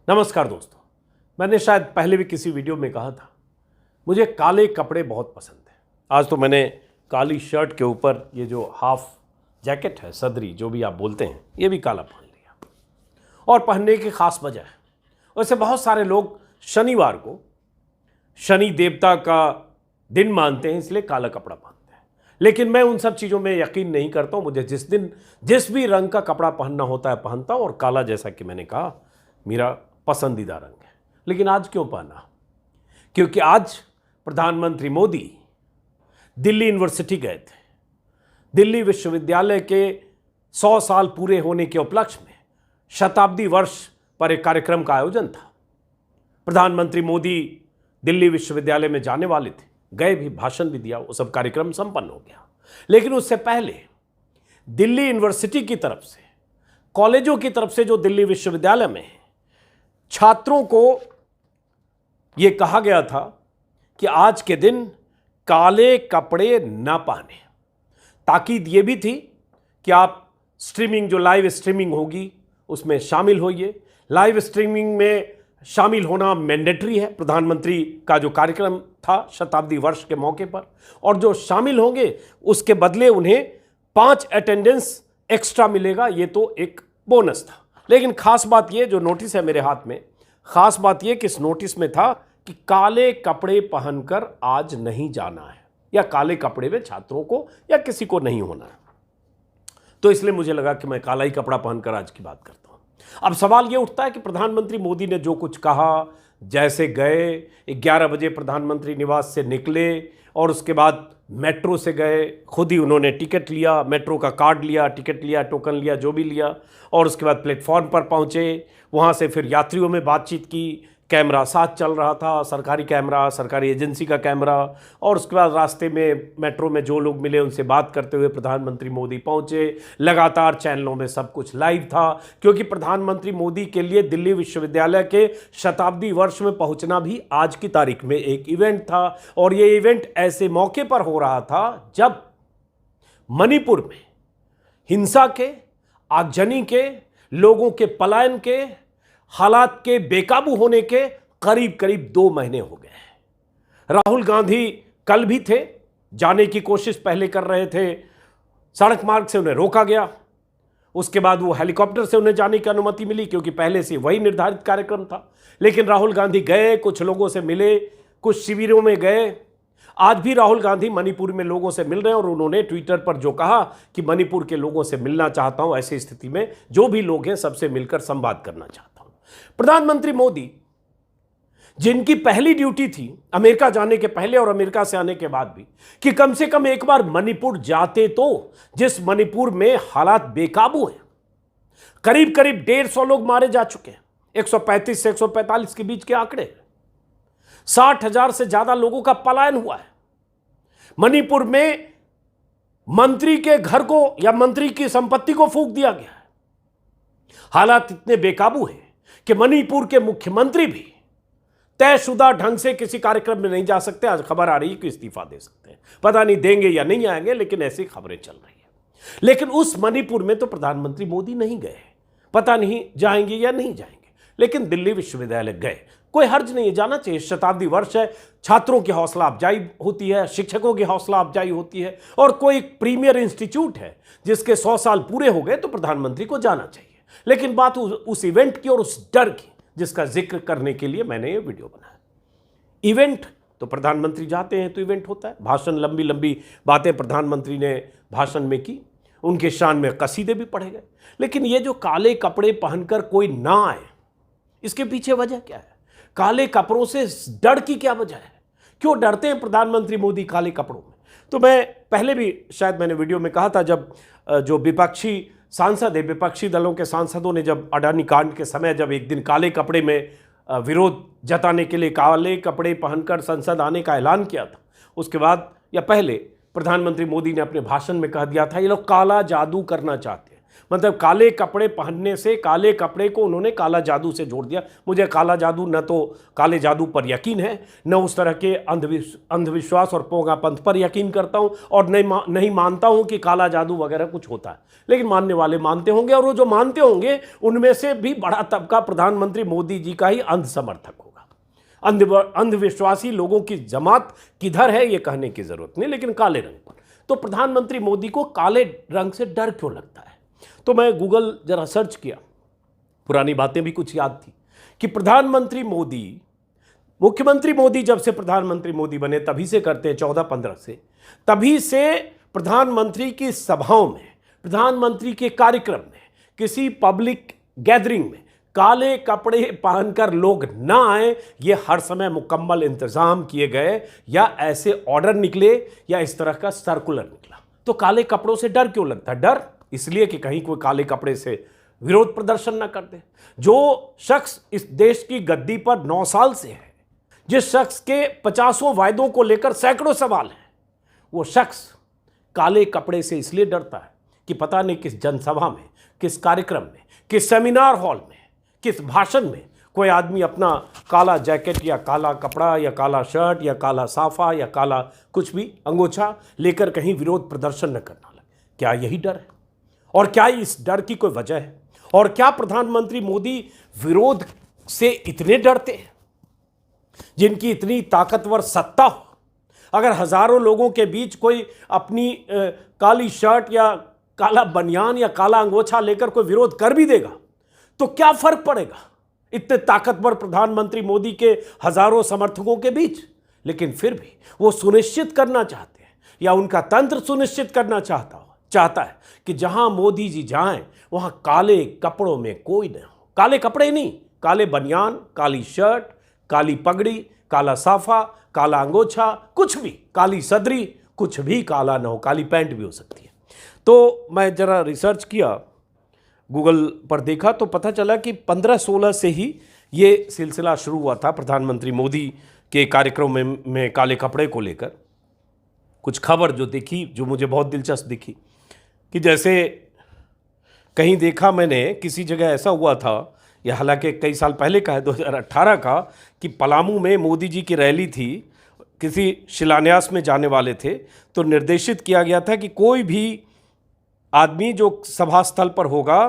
नमस्कार दोस्तों, मैंने शायद पहले भी किसी वीडियो में कहा था मुझे काले कपड़े बहुत पसंद हैं। आज तो मैंने काली शर्ट के ऊपर ये जो हाफ जैकेट है, सदरी जो भी आप बोलते हैं, ये भी काला पहन लिया और पहनने की खास वजह है। वैसे बहुत सारे लोग शनिवार को शनि देवता का दिन मानते हैं, इसलिए काला कपड़ा पहनते हैं, लेकिन मैं उन सब चीज़ों में यकीन नहीं करता हूँ। मुझे जिस दिन जिस भी रंग का कपड़ा पहनना होता है पहनता हूँ, और काला जैसा कि मैंने कहा मेरा पसंदीदा रंग है। लेकिन आज क्यों पहना? क्योंकि आज प्रधानमंत्री मोदी दिल्ली यूनिवर्सिटी गए थे। दिल्ली विश्वविद्यालय के 100 साल पूरे होने के उपलक्ष्य में शताब्दी वर्ष पर एक कार्यक्रम का आयोजन था। प्रधानमंत्री मोदी दिल्ली विश्वविद्यालय में जाने वाले थे, गए भी, भाषण भी दिया, वो सब कार्यक्रम संपन्न हो गया। लेकिन उससे पहले दिल्ली यूनिवर्सिटी की तरफ से, कॉलेजों की तरफ से, जो दिल्ली विश्वविद्यालय में है, छात्रों को यह कहा गया था कि आज के दिन काले कपड़े ना पहने। ताकीद यह भी थी कि आप स्ट्रीमिंग, जो लाइव स्ट्रीमिंग होगी, उसमें शामिल होइए। लाइव स्ट्रीमिंग में शामिल होना मैंडेटरी है। प्रधानमंत्री का जो कार्यक्रम था शताब्दी वर्ष के मौके पर, और जो शामिल होंगे उसके बदले उन्हें 5 अटेंडेंस एक्स्ट्रा मिलेगा। ये तो एक बोनस था। लेकिन खास बात यह, जो नोटिस है मेरे हाथ में, खास बात यह कि इस नोटिस में था कि काले कपड़े पहनकर आज नहीं जाना है, या काले कपड़े में छात्रों को या किसी को नहीं होना है। तो इसलिए मुझे लगा कि मैं काला ही कपड़ा पहनकर आज की बात करता हूं। अब सवाल यह उठता है कि प्रधानमंत्री मोदी ने जो कुछ कहा, जैसे गए, 11 बजे प्रधानमंत्री निवास से निकले और उसके बाद मेट्रो से गए, खुद ही उन्होंने टिकट लिया, मेट्रो का कार्ड लिया, टिकट लिया, टोकन लिया, जो भी लिया, और उसके बाद प्लेटफॉर्म पर पहुंचे। वहां से फिर यात्रियों में बातचीत की, कैमरा साथ चल रहा था, सरकारी कैमरा, सरकारी एजेंसी का कैमरा, और उसके बाद रास्ते में मेट्रो में जो लोग मिले उनसे बात करते हुए प्रधानमंत्री मोदी पहुंचे। लगातार चैनलों में सब कुछ लाइव था, क्योंकि प्रधानमंत्री मोदी के लिए दिल्ली विश्वविद्यालय के शताब्दी वर्ष में पहुंचना भी आज की तारीख में एक इवेंट था। और ये इवेंट ऐसे मौके पर हो रहा था जब मणिपुर में हिंसा के, आगजनी के, लोगों के पलायन के, हालात के बेकाबू होने के करीब करीब 2 महीने हो गए। राहुल गांधी कल भी थे, जाने की कोशिश पहले कर रहे थे, सड़क मार्ग से उन्हें रोका गया। उसके बाद वो हेलीकॉप्टर से उन्हें जाने की अनुमति मिली, क्योंकि पहले से वही निर्धारित कार्यक्रम था। लेकिन राहुल गांधी गए, कुछ लोगों से मिले, कुछ शिविरों में गए। आज भी राहुल गांधी मणिपुर में लोगों से मिल रहे हैं, और उन्होंने ट्विटर पर जो कहा कि मणिपुर के लोगों से मिलना चाहता हूं, ऐसी स्थिति में जो भी लोग हैं सबसे मिलकर संवाद करना चाहता हूं। प्रधानमंत्री मोदी, जिनकी पहली ड्यूटी थी अमेरिका जाने के पहले और अमेरिका से आने के बाद भी, कि कम से कम एक बार मणिपुर जाते, तो जिस मणिपुर में हालात बेकाबू हैं, करीब करीब 150 लोग मारे जा चुके हैं, 135 से 145 के बीच के आंकड़े, 60,000 से ज्यादा लोगों का पलायन हुआ है। मणिपुर में मंत्री के घर को या मंत्री की संपत्ति को फूंक दिया गया है। हालात इतने बेकाबू हैं कि मणिपुर के मुख्यमंत्री भी तयशुदा ढंग से किसी कार्यक्रम में नहीं जा सकते। आज खबर आ रही है कि इस्तीफा दे सकते हैं, पता नहीं देंगे या नहीं आएंगे, लेकिन ऐसी खबरें चल रही है। लेकिन उस मणिपुर में तो प्रधानमंत्री मोदी नहीं गए, पता नहीं जाएंगे या नहीं जाएंगे, लेकिन दिल्ली विश्वविद्यालय गए। कोई हर्ज नहीं है, जाना चाहिए। शताब्दी वर्ष है, छात्रों की हौसला अफजाई होती है, शिक्षकों की हौसला अफजाई होती है, और कोई प्रीमियर इंस्टीट्यूट है जिसके 100 साल पूरे हो गए, तो प्रधानमंत्री को जाना चाहिए। लेकिन बात उस इवेंट की और उस डर की, जिसका जिक्र करने के लिए मैंने ये वीडियो बनाया। इवेंट तो प्रधानमंत्री जाते हैं तो इवेंट होता है, भाषण, लंबी लंबी बातें प्रधानमंत्री ने भाषण में की, उनके शान में कसीदे भी पढ़े गए। लेकिन ये जो काले कपड़े पहनकर कोई ना आए, इसके पीछे वजह क्या है? काले कपड़ों से डर की क्या वजह है? क्यों डरते हैं प्रधानमंत्री मोदी काले कपड़ों में? तो मैं पहले भी शायद मैंने वीडियो में कहा था, जब जो विपक्षी सांसद है, विपक्षी दलों के सांसदों ने जब अडानी कांड के समय जब एक दिन काले कपड़े में विरोध जताने के लिए काले कपड़े पहनकर संसद आने का ऐलान किया था, उसके बाद या पहले प्रधानमंत्री मोदी ने अपने भाषण में कह दिया था ये लोग काला जादू करना चाहते हैं। मतलब काले कपड़े पहनने से, काले कपड़े को उन्होंने काला जादू से जोड़ दिया। मुझे काला जादू, न तो काले जादू पर यकीन है, न उस तरह के अंधविश्वास और पोंगापंथ पर यकीन करता हूं, और नहीं मानता हूं कि काला जादू वगैरह कुछ होता है। लेकिन मानने वाले मानते होंगे, और वो जो मानते होंगे उनमें से भी बड़ा तबका प्रधानमंत्री मोदी जी का ही अंध समर्थक होगा। अंधविश्वासी लोगों की जमात किधर है ये कहने की जरूरत नहीं, लेकिन काले रंग पर। तो प्रधानमंत्री मोदी को काले रंग से डर क्यों लगता है? तो मैं गूगल जरा सर्च किया, पुरानी बातें भी कुछ याद थी कि प्रधानमंत्री मोदी, मुख्यमंत्री मोदी जब से प्रधानमंत्री मोदी बने तभी से करते हैं, 14-15 से, तभी से प्रधानमंत्री की सभाओं में, प्रधानमंत्री के कार्यक्रम में, किसी पब्लिक गैदरिंग में काले कपड़े पहनकर लोग ना आए, ये हर समय मुकम्मल इंतजाम किए गए, या ऐसे ऑर्डर निकले, या इस तरह का सर्कुलर निकला। तो काले कपड़ों से डर क्यों लगता है? डर इसलिए कि कहीं कोई काले कपड़े से विरोध प्रदर्शन ना कर दे। जो शख्स इस देश की गद्दी पर 9 साल से है, जिस शख्स के 50 वायदों को लेकर सैकड़ों सवाल हैं, वो शख्स काले कपड़े से इसलिए डरता है कि पता नहीं किस जनसभा में, किस कार्यक्रम में, किस सेमिनार हॉल में, किस भाषण में कोई आदमी अपना काला जैकेट या काला कपड़ा या काला शर्ट या काला साफा या काला कुछ भी अंगोछा लेकर कहीं विरोध प्रदर्शन न करना लगे। क्या यही डर है? और क्या इस डर की कोई वजह है? और क्या प्रधानमंत्री मोदी विरोध से इतने डरते हैं, जिनकी इतनी ताकतवर सत्ता हो? अगर हजारों लोगों के बीच कोई अपनी काली शर्ट या काला बनियान या काला अंगोछा लेकर कोई विरोध कर भी देगा तो क्या फर्क पड़ेगा इतने ताकतवर प्रधानमंत्री मोदी के हजारों समर्थकों के बीच? लेकिन फिर भी वो सुनिश्चित करना चाहते हैं, या उनका तंत्र सुनिश्चित करना चाहता है कि जहां मोदी जी जाएं वहां काले कपड़ों में कोई न हो। काले कपड़े नहीं, काले बनियान, काली शर्ट, काली पगड़ी, काला साफा, काला अंगोछा, कुछ भी, काली सदरी, कुछ भी काला न हो। काली पैंट भी हो सकती है। तो मैं जरा रिसर्च किया, गूगल पर देखा, तो पता चला कि 15-16 से ही ये सिलसिला शुरू हुआ था प्रधानमंत्री मोदी के कार्यक्रम में काले कपड़े को लेकर। कुछ खबर जो देखी, जो मुझे बहुत दिलचस्प दिखी, कि जैसे कहीं देखा मैंने, किसी जगह ऐसा हुआ था, यह हालांकि कई साल पहले का है, 2018 का, कि पलामू में मोदी जी की रैली थी, किसी शिलान्यास में जाने वाले थे, तो निर्देशित किया गया था कि कोई भी आदमी जो सभा स्थल पर होगा,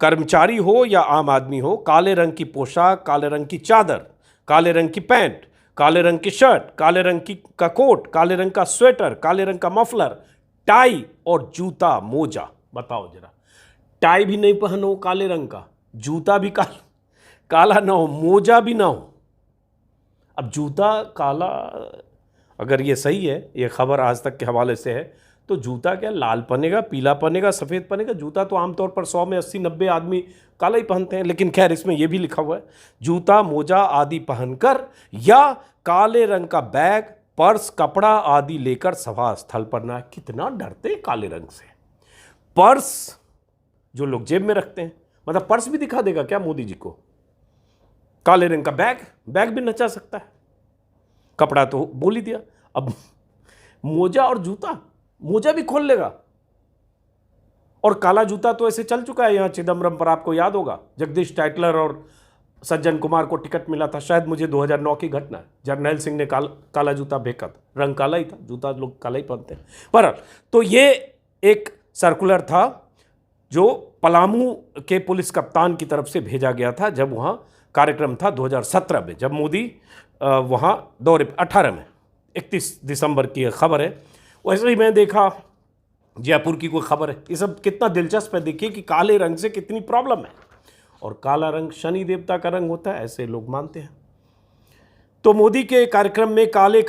कर्मचारी हो या आम आदमी हो, काले रंग की पोशाक, काले रंग की चादर, काले रंग की पैंट, काले रंग की शर्ट, काले रंग का कोट, काले रंग का स्वेटर, काले रंग का मफलर, टाई और जूता मोजा। बताओ जरा, टाई भी नहीं पहनो काले रंग का, जूता भी काला ना हो, मोजा भी ना हो। अब जूता काला, अगर ये सही है, ये खबर आज तक के हवाले से है, तो जूता क्या लाल पहनेगा, पीला पहनेगा, सफ़ेद पहनेगा? जूता तो आमतौर पर 100 में 80-90 आदमी काला ही पहनते हैं। लेकिन खैर, इसमें यह भी लिखा हुआ है, जूता मोजा आदि पहनकर या काले रंग का बैग, पर्स, कपड़ा आदि लेकर सभा स्थल पर ना। कितना डरते हैं काले रंग से। पर्स जो लोग जेब में रखते हैं, मतलब पर्स भी दिखा देगा क्या मोदी जी को? काले रंग का बैग भी नचा सकता है। कपड़ा तो बोल ही दिया, अब मोजा और जूता, मोजा भी खोल लेगा। और काला जूता तो ऐसे चल चुका है यहां चिदम्बरम पर, आपको याद होगा, जगदीश टाइटलर और सज्जन कुमार को टिकट मिला था, शायद मुझे 2009 की घटना है। जर्नैल सिंह ने काला जूता फेंका था, रंग काला ही था, जूता लोग काला ही पहनते हैं। पर तो ये एक सर्कुलर था जो पलामू के पुलिस कप्तान की तरफ से भेजा गया था, जब वहां कार्यक्रम था 2017 में, जब मोदी वहां दौरे 18 में, 31 दिसंबर की खबर है। वैसे ही मैं देखा, जयपुर की कोई खबर है। ये सब कितना दिलचस्प है, देखिए कि काले रंग से कितनी प्रॉब्लम है। और काला रंग शनि देवता का रंग होता है, ऐसे लोग मानते हैं। तो मोदी के कार्यक्रम में काले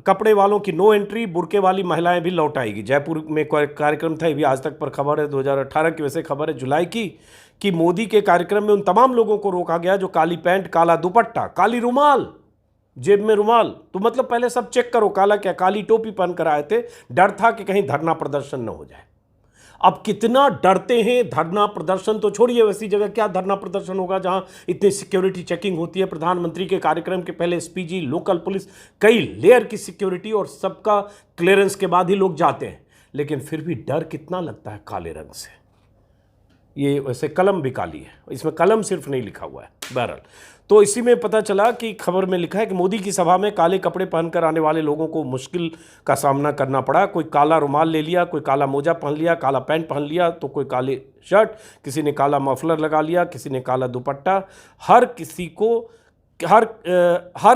कपड़े वालों की नो एंट्री, बुर्के वाली महिलाएं भी लौट आएगी। जयपुर में कार्यक्रम था, ये भी आज तक पर खबर है, 2018 की वैसे खबर है जुलाई की, कि मोदी के कार्यक्रम में उन तमाम लोगों को रोका गया जो काली पैंट, काला दुपट्टा, काली रुमाल, जेब में रुमाल, तो मतलब पहले सब चेक करो काला क्या, काली टोपी पहन कर आए थे। डर था कि कहीं धरना प्रदर्शन न हो जाए। अब कितना डरते हैं। धरना प्रदर्शन तो छोड़िए, वैसी जगह क्या धरना प्रदर्शन होगा जहां इतनी सिक्योरिटी चेकिंग होती है। प्रधानमंत्री के कार्यक्रम के पहले एसपीजी, लोकल पुलिस, कई लेयर की सिक्योरिटी, और सबका क्लियरेंस के बाद ही लोग जाते हैं। लेकिन फिर भी डर कितना लगता है काले रंग से। ये वैसे कलम भी काली है, इसमें कलम सिर्फ नहीं लिखा हुआ है। बहरहाल तो इसी में पता चला कि खबर में लिखा है कि मोदी की सभा में काले कपड़े पहनकर आने वाले लोगों को मुश्किल का सामना करना पड़ा। कोई काला रुमाल ले लिया, कोई काला मोजा पहन लिया, काला पैंट पहन लिया, तो कोई काले शर्ट, किसी ने काला मफलर लगा लिया, किसी ने काला दुपट्टा। हर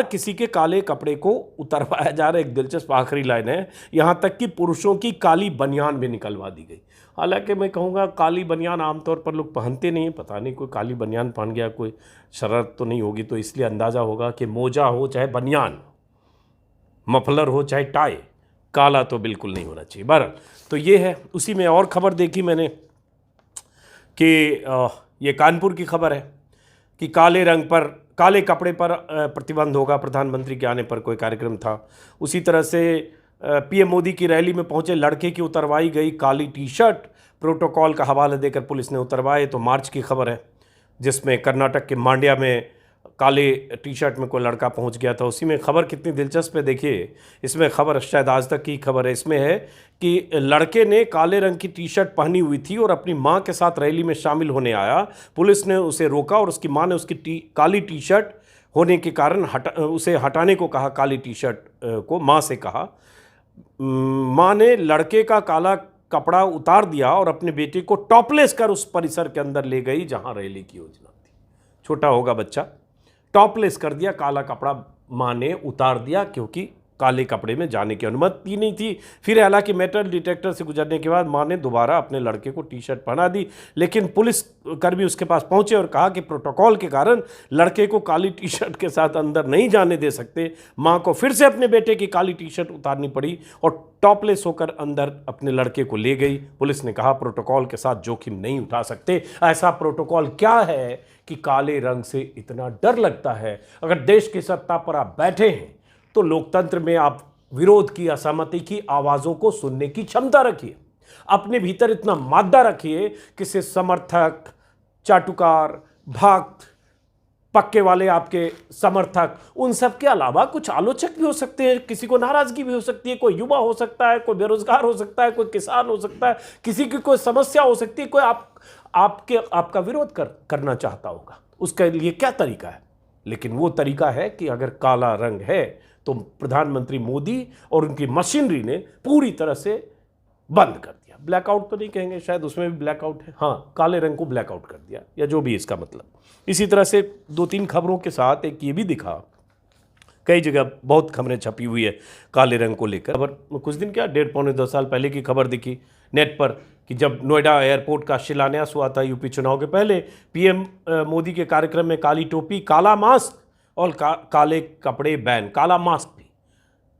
किसी के काले कपड़े को उतरवाया जा रहा है। एक दिलचस्प आखिरी लाइन है, यहाँ तक कि पुरुषों की काली बनियान भी निकलवा दी गई। हालांकि मैं कहूँगा काली बनियान आमतौर पर लोग पहनते नहीं, पता नहीं कोई काली बनियान पहन गया, कोई शरारत तो नहीं होगी, तो इसलिए अंदाज़ा होगा कि मोजा हो चाहे बनियान, मफलर हो चाहे टाई, काला तो बिल्कुल नहीं होना चाहिए। बहरहाल तो ये है। उसी में और ख़बर देखी मैंने कि ये कानपुर की खबर है कि काले कपड़े पर प्रतिबंध होगा, प्रधानमंत्री के आने पर कोई कार्यक्रम था। उसी तरह से पीएम मोदी की रैली में पहुंचे लड़के की उतरवाई गई काली टी शर्ट, प्रोटोकॉल का हवाला देकर पुलिस ने उतरवाए। तो मार्च की खबर है जिसमें कर्नाटक के मांड्या में काले टी शर्ट में कोई लड़का पहुंच गया था। उसी में खबर कितनी दिलचस्प है, देखिए इसमें खबर शायद आज तक की खबर है। इसमें है कि लड़के ने काले रंग की टी शर्ट पहनी हुई थी और अपनी मां के साथ रैली में शामिल होने आया। पुलिस ने उसे रोका और उसकी मां ने उसकी काली टी शर्ट होने के कारण उसे हटाने को कहा। काली टी शर्ट को मां से कहा। मां ने लड़के का काला कपड़ा उतार दिया और अपने बेटे को टॉपलेस कर उस परिसर के अंदर ले गई जहां रैली की योजना थी। छोटा होगा बच्चा, टॉपलेस कर दिया, काला कपड़ा मां ने उतार दिया क्योंकि काले कपड़े में जाने की अनुमति नहीं थी। फिर हालांकि मेटल डिटेक्टर से गुजरने के बाद मां ने दोबारा अपने लड़के को टी शर्ट पहना दी, लेकिन पुलिस कर्मी उसके पास पहुंचे और कहा कि प्रोटोकॉल के कारण लड़के को काली टी शर्ट के साथ अंदर नहीं जाने दे सकते। मां को फिर से अपने बेटे की काली टी शर्ट उतारनी पड़ी और टॉपलेस होकर अंदर अपने लड़के को ले गई। पुलिस ने कहा प्रोटोकॉल के साथ जोखिम नहीं उठा सकते। ऐसा प्रोटोकॉल क्या है कि काले रंग से इतना डर लगता है? अगर देश की सत्ता पर आप बैठे हैं तो लोकतंत्र में आप विरोध की, असहमति की आवाज़ों को सुनने की क्षमता रखिए। अपने भीतर इतना मादा रखिए कि से समर्थक, चाटुकार, भक्त, पक्के वाले आपके समर्थक, उन सब के अलावा कुछ आलोचक भी हो सकते हैं, किसी को नाराज़गी भी हो सकती है, कोई युवा हो सकता है, कोई बेरोजगार हो सकता है, कोई किसान हो सकता है, किसी की कोई समस्या हो सकती है, कोई आपका विरोध करना चाहता होगा। उसके लिए क्या तरीका है? लेकिन वो तरीका है कि अगर काला रंग है तो प्रधानमंत्री मोदी और उनकी मशीनरी ने पूरी तरह से बंद कर दिया। ब्लैकआउट तो नहीं कहेंगे, शायद उसमें भी ब्लैकआउट है, हाँ, काले रंग को ब्लैकआउट कर दिया या जो भी इसका मतलब। इसी तरह से 2-3 खबरों के साथ एक ये भी दिखा, कई जगह बहुत खबरें छपी हुई है काले रंग को लेकर। खबर कुछ दिन क्या 1.5-2 साल पहले की खबर दिखी नेट पर कि जब नोएडा एयरपोर्ट का शिलान्यास हुआ था यूपी चुनाव के पहले, पीएम मोदी के कार्यक्रम में काली टोपी, काला मास्क और काले कपड़े बैन। काला मास्क भी,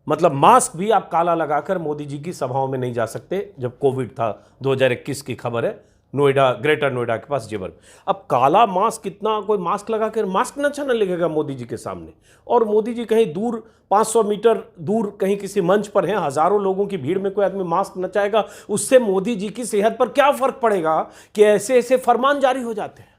मतलब मास्क भी आप काला लगाकर मोदी जी की सभाओं में नहीं जा सकते। जब कोविड था 2021 की खबर है, नोएडा, ग्रेटर नोएडा के पास जेवर। अब काला मास्क, कितना कोई मास्क लगाकर मास्क अच्छा न लगेगा मोदी जी के सामने। और मोदी जी कहीं दूर 500 मीटर दूर कहीं किसी मंच पर हैं, हजारों लोगों की भीड़ में कोई आदमी मास्क नचाएगा, उससे मोदी जी की सेहत पर क्या फर्क पड़ेगा कि ऐसे ऐसे फरमान जारी हो जाते हैं।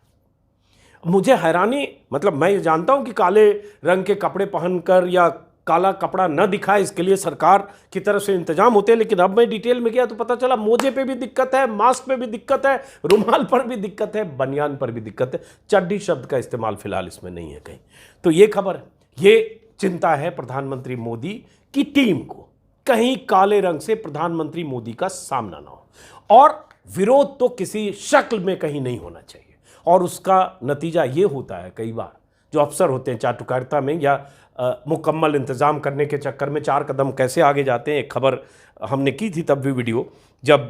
मुझे हैरानी, मतलब मैं ये जानता हूं कि काले रंग के कपड़े पहनकर या काला कपड़ा न दिखाए इसके लिए सरकार की तरफ से इंतजाम होते हैं, लेकिन अब मैं डिटेल में गया तो पता चला मोजे पे भी दिक्कत है, मास्क पे भी दिक्कत है, रुमाल पर भी दिक्कत है, बनियान पर भी दिक्कत है। चड्डी शब्द का इस्तेमाल फिलहाल इसमें नहीं है कहीं। तो ये खबर, ये चिंता है प्रधानमंत्री मोदी की टीम को, कहीं काले रंग से प्रधानमंत्री मोदी का सामना ना हो। और विरोध तो किसी शक्ल में कहीं नहीं होना चाहिए। और उसका नतीजा ये होता है, कई बार जो अफसर होते हैं चाटुकारिता में या मुकम्मल इंतज़ाम करने के चक्कर में 4 कदम कैसे आगे जाते हैं। एक खबर हमने की थी तब भी वीडियो, जब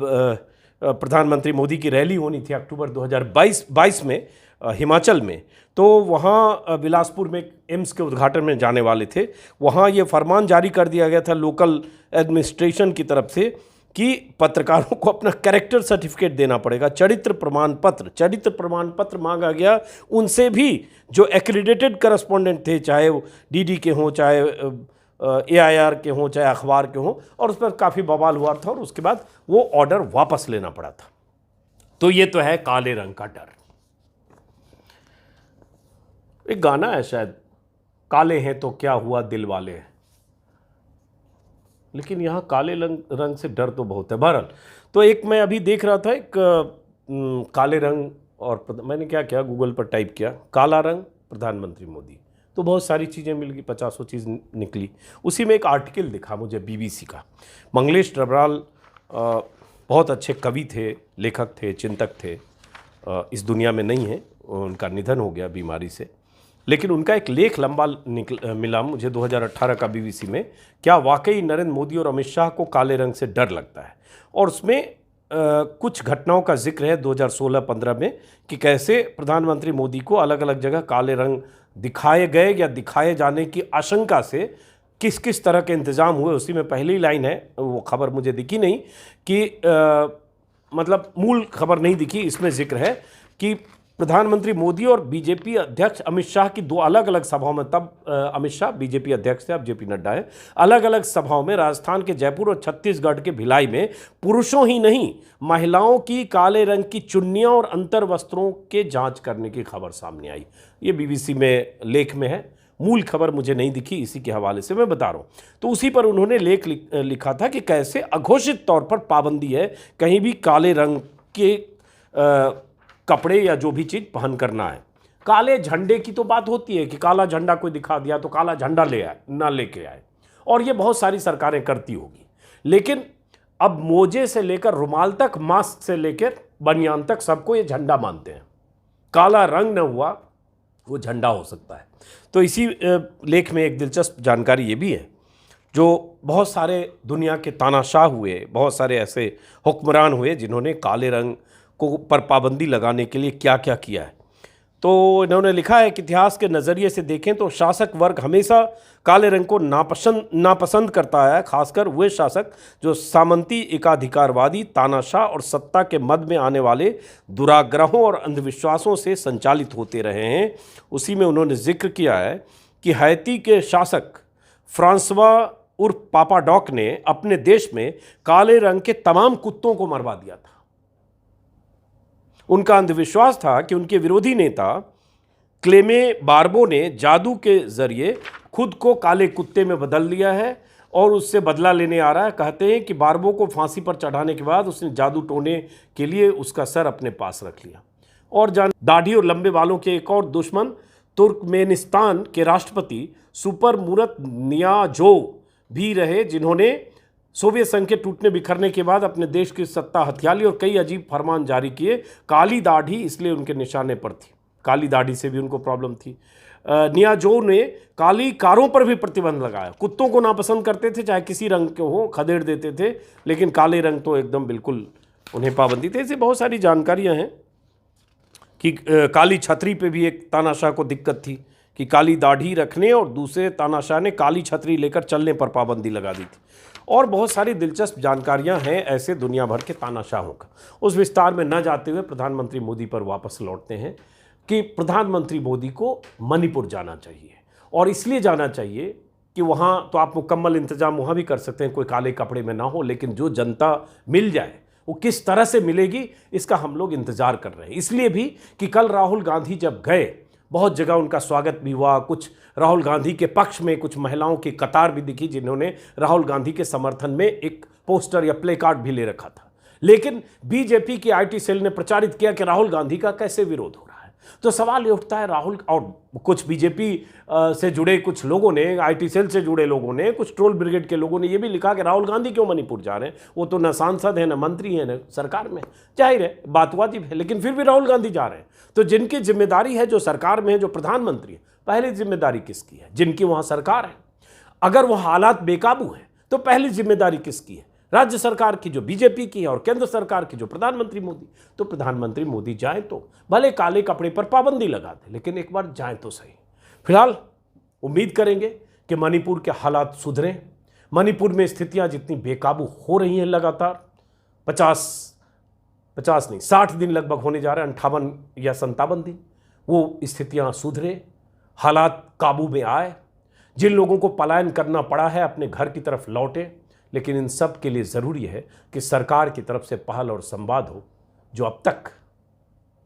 प्रधानमंत्री मोदी की रैली होनी थी अक्टूबर 2022 में हिमाचल में, तो वहाँ बिलासपुर में एम्स के उद्घाटन में जाने वाले थे। वहाँ ये फरमान जारी कर दिया गया था लोकल एडमिनिस्ट्रेशन की तरफ से कि पत्रकारों को अपना कैरेक्टर सर्टिफिकेट देना पड़ेगा, चरित्र प्रमाण पत्र मांगा गया उनसे भी जो एक्रेडिटेड करस्पॉन्डेंट थे, चाहे वो डीडी के हों, चाहे AIR के हों, चाहे अखबार के हों, और उस पर काफ़ी बवाल हुआ था और उसके बाद वो ऑर्डर वापस लेना पड़ा था। तो ये तो है काले रंग का डर। एक गाना है शायद, काले हैं तो क्या हुआ दिल वाले हैं, लेकिन यहाँ काले रंग से डर तो बहुत है। बहरहाल तो एक मैं अभी देख रहा था, एक काले रंग और मैंने क्या किया, गूगल पर टाइप किया काला रंग प्रधानमंत्री मोदी, तो बहुत सारी चीज़ें मिल गई, 50 चीज़ निकली। उसी में एक आर्टिकल दिखा मुझे बीबीसी का। मंगलेश डबराल बहुत अच्छे कवि थे, लेखक थे, चिंतक थे, इस दुनिया में नहीं है, उनका निधन हो गया बीमारी से, लेकिन उनका एक लेख लंबा मिला मुझे 2018 का बीबीसी में, क्या वाकई नरेंद्र मोदी और अमित शाह को काले रंग से डर लगता है। और उसमें कुछ घटनाओं का जिक्र है 2016-15 में कि कैसे प्रधानमंत्री मोदी को अलग अलग जगह काले रंग दिखाए गए या दिखाए जाने की आशंका से किस किस तरह के इंतजाम हुए। उसी में पहली लाइन है, वो खबर मुझे दिखी नहीं कि मतलब मूल खबर नहीं दिखी, इसमें जिक्र है कि प्रधानमंत्री मोदी और बीजेपी अध्यक्ष अमित शाह की दो अलग अलग सभाओं में, तब अमित शाह बीजेपी अध्यक्ष थे, अब जेपी नड्डा है, अलग अलग सभाओं में राजस्थान के जयपुर और छत्तीसगढ़ के भिलाई में पुरुषों ही नहीं महिलाओं की काले रंग की चुन्नियां और अंतर वस्त्रों के जांच करने की खबर सामने आई। ये बीबीसी में लेख में है, मूल खबर मुझे नहीं दिखी, इसी के हवाले से मैं बता रहा हूँ। तो उसी पर उन्होंने लेख लिखा था कि कैसे अघोषित तौर पर पाबंदी है कहीं भी काले रंग के कपड़े या जो भी चीज़ पहन करना है। काले झंडे की तो बात होती है कि काला झंडा कोई दिखा दिया तो काला झंडा ले आए, ना लेके आए, और ये बहुत सारी सरकारें करती होगी। लेकिन अब मोजे से लेकर रुमाल तक, मास्क से लेकर बनियान तक, सबको ये झंडा मानते हैं। काला रंग न हुआ वो झंडा हो सकता है। तो इसी लेख में एक दिलचस्प जानकारी ये भी है, जो बहुत सारे दुनिया के तानाशाह हुए, बहुत सारे ऐसे हुक्मरान हुए जिन्होंने काले रंग को पर पाबंदी लगाने के लिए क्या क्या किया है। तो इन्होंने लिखा है कि इतिहास के नज़रिए से देखें तो शासक वर्ग हमेशा काले रंग को नापसंद करता है, खासकर वे शासक जो सामंती, एकाधिकारवादी, तानाशाह और सत्ता के मद में आने वाले दुराग्रहों और अंधविश्वासों से संचालित होते रहे हैं। उसी में उन्होंने जिक्र किया है कि हैती के शासक फ्रांसवा उर्फ पापा डॉक ने अपने देश में काले रंग के तमाम कुत्तों को मरवा दिया था। उनका अंधविश्वास था कि उनके विरोधी नेता क्लेमे बार्बो ने जादू के जरिए खुद को काले कुत्ते में बदल लिया है और उससे बदला लेने आ रहा है। कहते हैं कि बार्बो को फांसी पर चढ़ाने के बाद उसने जादू टोने के लिए उसका सर अपने पास रख लिया। और दाढ़ी और लंबे बालों के एक और दुश्मन तुर्कमेनिस्तान के राष्ट्रपति सुपरमुरत नियाज़ोव भी रहे, जिन्होंने सोवियत संघ के टूटने बिखरने के बाद अपने देश की सत्ता हथिया ली और कई अजीब फरमान जारी किए। काली दाढ़ी इसलिए उनके निशाने पर थी, काली दाढ़ी से भी उनको प्रॉब्लम थी। नियाज़ोव ने काली कारों पर भी प्रतिबंध लगाया। कुत्तों को नापसंद करते थे, चाहे किसी रंग के हो, खदेड़ देते थे, लेकिन काले रंग तो एकदम बिल्कुल उन्हें पाबंदी थी। ऐसी बहुत सारी जानकारियाँ हैं कि काली छतरी पे भी एक तानाशाह को दिक्कत थी कि काली दाढ़ी रखने और दूसरे तानाशाह ने काली छतरी लेकर चलने पर पाबंदी लगा दी थी। और बहुत सारी दिलचस्प जानकारियां हैं ऐसे दुनिया भर के तानाशाहों का। उस विस्तार में न जाते हुए प्रधानमंत्री मोदी पर वापस लौटते हैं कि प्रधानमंत्री मोदी को मणिपुर जाना चाहिए, और इसलिए जाना चाहिए कि वहाँ तो आप मुकम्मल इंतजाम वहाँ भी कर सकते हैं, कोई काले कपड़े में ना हो, लेकिन जो जनता मिल जाए वो किस तरह से मिलेगी इसका हम लोग इंतज़ार कर रहे हैं। इसलिए भी कि कल राहुल गांधी जब गए, बहुत जगह उनका स्वागत भी हुआ, कुछ राहुल गांधी के पक्ष में कुछ महिलाओं की कतार भी दिखी जिन्होंने राहुल गांधी के समर्थन में एक पोस्टर या प्ले कार्ड भी ले रखा था। लेकिन बीजेपी की आईटी सेल ने प्रचारित किया कि राहुल गांधी का कैसे विरोध हो रहा है। तो सवाल ये उठता है, राहुल और कुछ बीजेपी से जुड़े कुछ लोगों ने, आईटी सेल से जुड़े लोगों ने, कुछ ट्रोल ब्रिगेड के लोगों ने ये भी लिखा कि राहुल गांधी क्यों मणिपुर जा रहे हैं, वो तो न सांसद है, न मंत्री है, न सरकार में। जाहिर है बात वाजिब है, लेकिन फिर भी राहुल गांधी जा रहे हैं। तो जिनकी जिम्मेदारी है, जो सरकार में है, जो प्रधानमंत्री है, पहली जिम्मेदारी किसकी है? जिनकी वहां सरकार है। अगर वह हालात बेकाबू हैं तो पहली जिम्मेदारी किसकी है? राज्य सरकार की, जो बीजेपी की है, और केंद्र सरकार की, जो प्रधानमंत्री मोदी। तो प्रधानमंत्री मोदी जाएं तो भले काले कपड़े पर पाबंदी लगा दें, लेकिन एक बार जाएं तो सही। फिलहाल उम्मीद करेंगे कि मणिपुर के हालात सुधरें। मणिपुर में स्थितियां जितनी बेकाबू हो रही हैं लगातार, 60 दिन लगभग होने जा रहे हैं, 58 या 57 दिन, वो स्थितियां सुधरे, हालात काबू में आए। जिन लोगों को पलायन करना पड़ा है अपने घर की तरफ लौटे, लेकिन इन सब के लिए ज़रूरी है कि सरकार की तरफ से पहल और संवाद हो, जो अब तक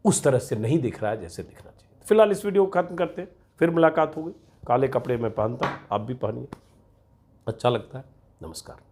उस तरह से नहीं दिख रहा है जैसे दिखना चाहिए। फिलहाल इस वीडियो को खत्म करते हैं, फिर मुलाकात होगी। काले कपड़े मैं पहनता हूँ, आप भी पहनिए, अच्छा लगता है। नमस्कार।